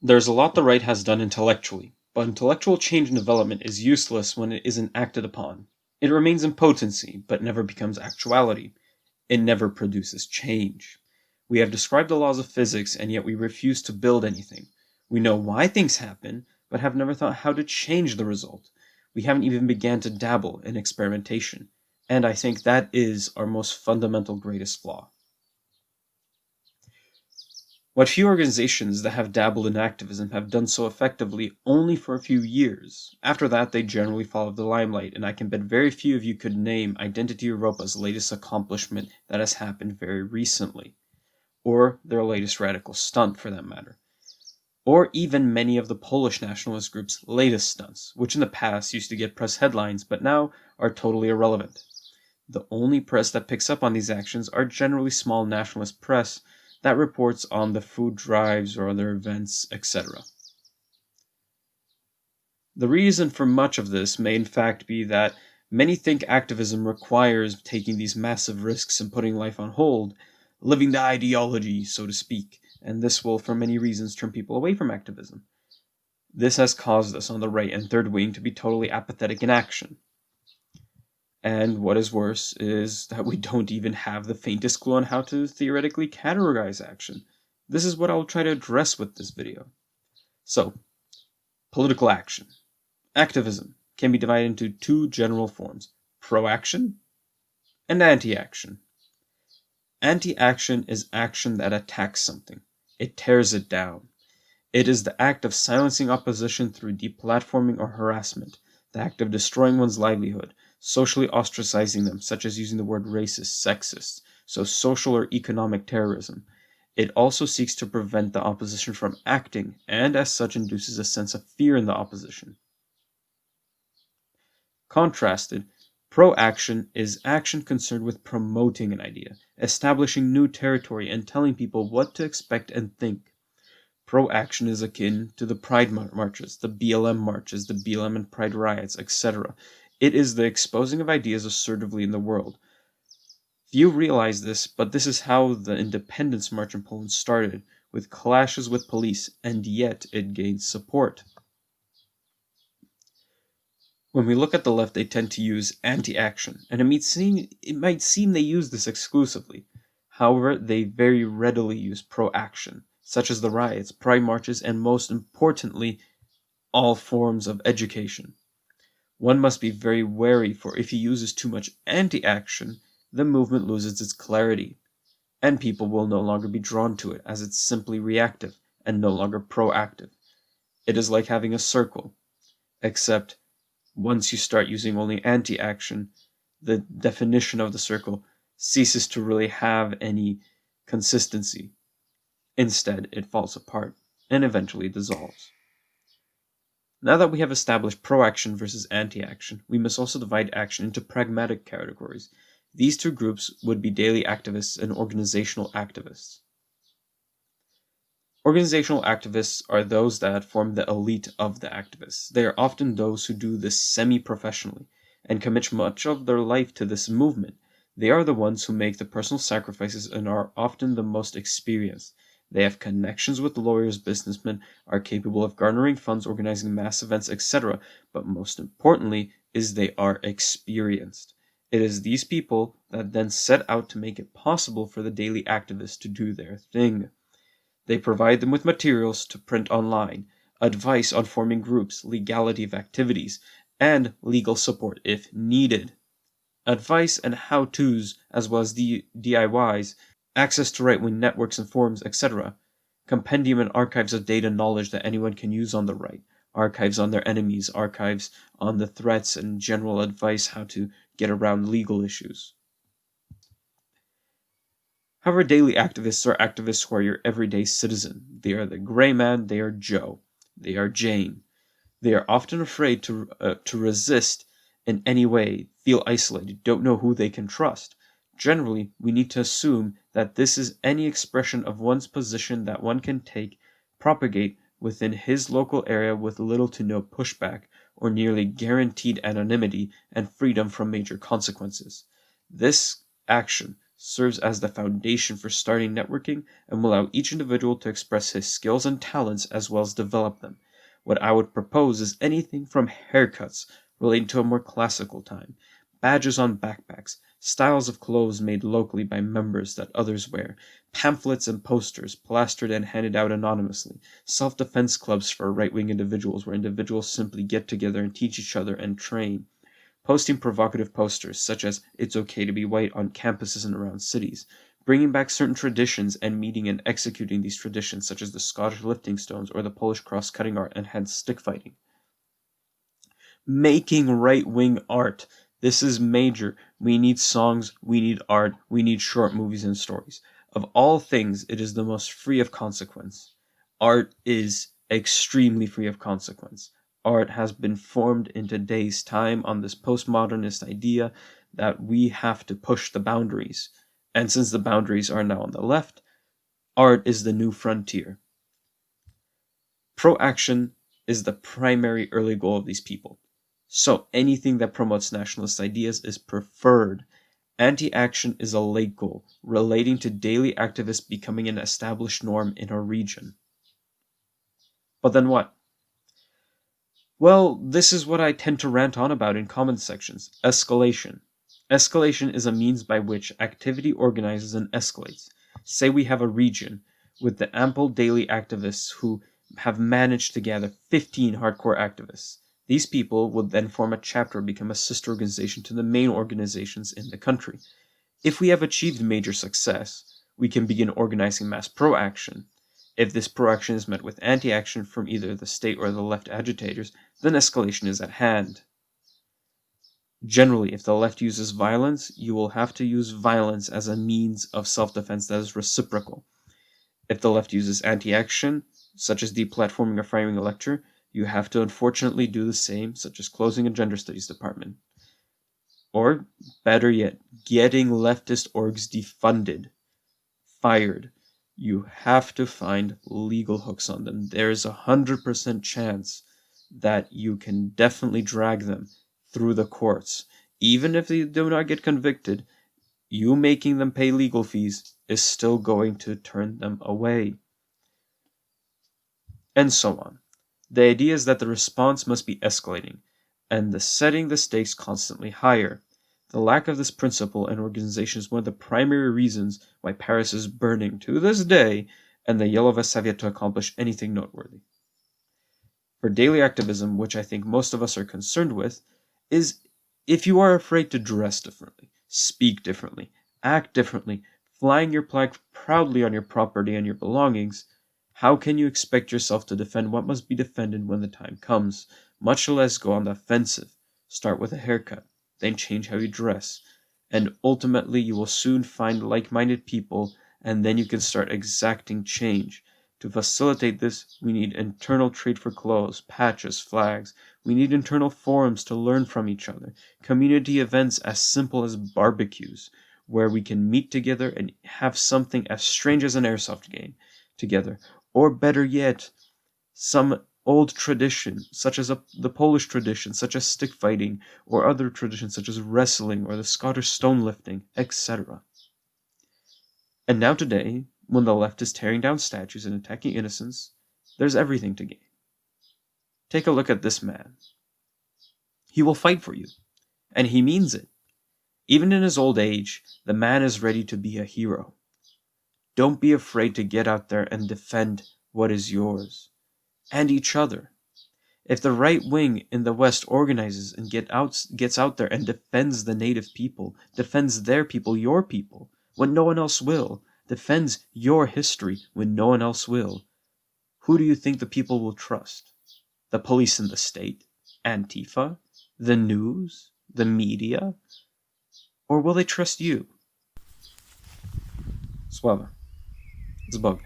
There's a lot the right has done intellectually, but intellectual change and development is useless when it isn't acted upon. It remains in potency, but never becomes actuality. It never produces change. We have described the laws of physics, and yet we refuse to build anything. We know why things happen, but have never thought how to change the result. We haven't even began to dabble in experimentation, and I think that is our most fundamental greatest flaw. What few organizations that have dabbled in activism have done so effectively only for a few years. After that, they generally fall out of the limelight, and I can bet very few of you could name Identity Europa's latest accomplishment that has happened very recently, or their latest radical stunt for that matter, or even many of the Polish nationalist groups' latest stunts, which in the past used to get press headlines but now are totally irrelevant. The only press that picks up on these actions are generally small nationalist press that reports on the food drives or other events, etc. The reason for much of this may in fact be that many think activism requires taking these massive risks and putting life on hold, living the ideology, so to speak, and this will, for many reasons, turn people away from activism. This has caused us on the right and third wing to be totally apathetic in action. And what is worse is that we don't even have the faintest clue on how to theoretically categorize action. This is what I'll try to address with this video. So, political action. Activism can be divided into two general forms, pro-action and anti-action. Anti-action is action that attacks something. It tears it down. It is the act of silencing opposition through deplatforming or harassment, the act of destroying one's livelihood, socially ostracizing them, such as using the word racist, sexist, so social or economic terrorism. It also seeks to prevent the opposition from acting, and as such induces a sense of fear in the opposition. Contrasted, pro-action is action concerned with promoting an idea, establishing new territory, and telling people what to expect and think. Pro-action is akin to the Pride marches, the BLM marches, the BLM and Pride riots, etc. It is the exposing of ideas assertively in the world. Few realize this, but this is how the Independence March in Poland started, with clashes with police, and yet it gained support. When we look at the left, they tend to use anti-action, and it might seem they use this exclusively. However, they very readily use pro-action, such as the riots, pride marches, and most importantly, all forms of education. One must be very wary, for if he uses too much anti-action, the movement loses its clarity, and people will no longer be drawn to it, as it's simply reactive and no longer proactive. It is like having a circle, except once you start using only anti-action, the definition of the circle ceases to really have any consistency. Instead, it falls apart and eventually dissolves. Now that we have established pro-action versus anti-action, we must also divide action into pragmatic categories. These two groups would be daily activists and organizational activists. Organizational activists are those that form the elite of the activists. They are often those who do this semi-professionally and commit much of their life to this movement. They are the ones who make the personal sacrifices and are often the most experienced. They have connections with lawyers, businessmen, are capable of garnering funds, organizing mass events, etc. But most importantly is they are experienced. It is these people that then set out to make it possible for the daily activists to do their thing. They provide them with materials to print online, advice on forming groups, legality of activities, and legal support if needed. Advice and how-tos, as well as DIYs, access to right-wing networks and forums, etc. Compendium and archives of data knowledge that anyone can use on the right. Archives on their enemies, archives on the threats, and general advice how to get around legal issues. However, daily activists are activists who are your everyday citizen. They are the gray man, they are Joe, they are Jane. They are often afraid to resist in any way, feel isolated, don't know who they can trust. Generally, we need to assume that this is any expression of one's position that one can take, propagate within his local area with little to no pushback, or nearly guaranteed anonymity and freedom from major consequences. This action serves as the foundation for starting networking and will allow each individual to express his skills and talents as well as develop them. What I would propose is anything from haircuts relating to a more classical time, badges on backpacks, styles of clothes made locally by members that others wear, pamphlets and posters plastered and handed out anonymously, self-defense clubs for right-wing individuals where individuals simply get together and teach each other and train, posting provocative posters such as "It's okay to be white" on campuses and around cities, bringing back certain traditions and meeting and executing these traditions such as the Scottish lifting stones or the Polish cross-cutting art and hence stick fighting. Making right-wing art. This is major. We need songs, we need art, we need short movies and stories. Of all things, it is the most free of consequence. Art is extremely free of consequence. Art has been formed in today's time on this postmodernist idea that we have to push the boundaries. And since the boundaries are now on the left, art is the new frontier. Pro-action is the primary early goal of these people. So anything that promotes nationalist ideas is preferred. Anti-action is a late goal, relating to daily activists becoming an established norm in a region. But then what? Well, this is what I tend to rant on about in comment sections. Escalation. Escalation is a means by which activity organizes and escalates. Say we have a region with the ample daily activists who have managed to gather 15 hardcore activists. These people would then form a chapter or become a sister organization to the main organizations in the country. If we have achieved major success, we can begin organizing mass pro-action. If this pro-action is met with anti-action from either the state or the left agitators, then escalation is at hand. Generally, if the left uses violence, you will have to use violence as a means of self-defense that is reciprocal. If the left uses anti-action, such as deplatforming or firing a lecture, you have to unfortunately do the same, such as closing a gender studies department. Or, better yet, getting leftist orgs defunded, fired. You have to find legal hooks on them. There's 100% chance that you can definitely drag them through the courts. Even if they do not get convicted, you making them pay legal fees is still going to turn them away. And so on. The idea is that the response must be escalating, and setting the stakes constantly higher. The lack of this principle in organization is one of the primary reasons why Paris is burning to this day, and the Yellow Vests have yet to accomplish anything noteworthy. For daily activism, which I think most of us are concerned with, is if you are afraid to dress differently, speak differently, act differently, flying your flag proudly on your property and your belongings, how can you expect yourself to defend what must be defended when the time comes, much less go on the offensive? Start with a haircut, then change how you dress, and ultimately you will soon find like-minded people, and then you can start exacting change. To facilitate this, we need internal trade for clothes, patches, flags. We need internal forums to learn from each other, community events as simple as barbecues, where we can meet together and have something as strange as an airsoft game together. Or better yet, some old tradition, such as the Polish tradition, such as stick fighting, or other traditions such as wrestling or the Scottish stone lifting, etc. And now today, when the left is tearing down statues and attacking innocents, there's everything to gain. Take a look at this man. He will fight for you, and he means it. Even in his old age, the man is ready to be a hero. Don't be afraid to get out there and defend what is yours, and each other. If the right wing in the West organizes and gets out there and defends the native people, defends their people, your people, when no one else will, defends your history when no one else will, who do you think the people will trust? The police and the state? Antifa? The news? The media? Or will they trust you? Suave. It's bugging.